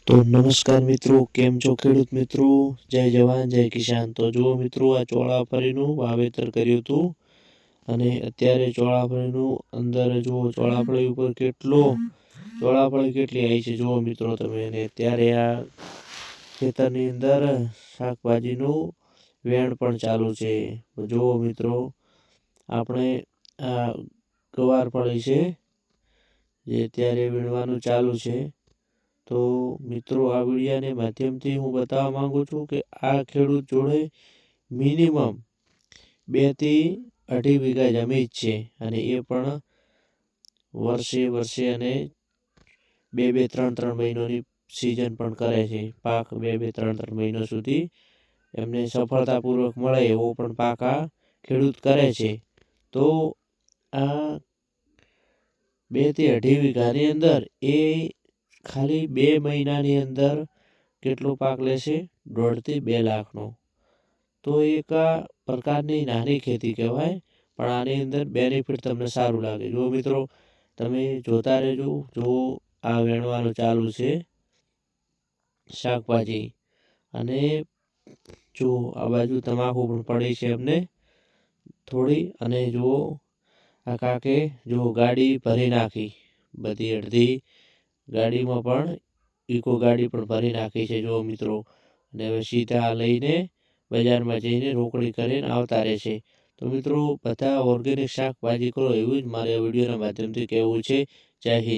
તો નમસ્કાર મિત્રો, કેમ છો ખેડૂત મિત્રો? જય જવાન જય કિસાન. તો જુઓ મિત્રો, આ ચોળાફળીનું વાવેતર કર્યું હતું અને અત્યારે ચોળાફળીનું અંદર જુઓ ચોળાફળી ઉપર ચોળાફળી કેટલી આવી છે જુઓ મિત્રો તમે. અને અત્યારે આ ખેતરની અંદર શાકભાજીનું વેણ પણ ચાલુ છે. જુઓ મિત્રો, આપણે આ ગવાર ફળી છે જે અત્યારે વીણવાનું ચાલુ છે. તો મિત્રો, આ વિડિયાને માધ્યમથી હું બતાવવા માંગુ છું કે આ ખેડૂત જોડે મિનિમમ 2 થી 2.5 વીઘા જમીન છે અને એ પણ વર્ષે અને 2 3 મહિનોની સિઝન પણ કરે છે. પાક 2 3 મહિનો સુધી એમને સફળતાપૂર્વક મળે એવો પણ પાક આ ખેડૂત કરે છે. તો આ 2 થી 2.5 વીઘાની અંદર એ ખાલી 2 મહિનાની અંદર કેટલો પાક લેશે? 1.5 થી 2 લાખનો. તો એક આ પ્રકારની નાની ખેતી કહેવાય, પણ આની અંદર બેનિફિટ તમને સારું લાગે. જો મિત્રો તમે જોતા રહેજો. જો આ વેણવાનું ચાલુ છે શાકભાજી, અને જો આ બાજુ તમાકુ પણ પડી છે એમને થોડી. અને જુઓ આ કાકે જો ગાડી ભરી નાખી, બધી અડધી ગાડીમાં પણ ઇકો ગાડી પણ ભરી નાખી છે જુઓ મિત્રો. અને હવે સીધા લઈને બજારમાં જઈને રોકડી કરીને આવતા રહેશે. તો મિત્રો, બધા ઓર્ગેનિક શાકભાજી કરો એવું જ મારે વિડીયોના માધ્યમથી કહેવું છે. જય હિન્દ.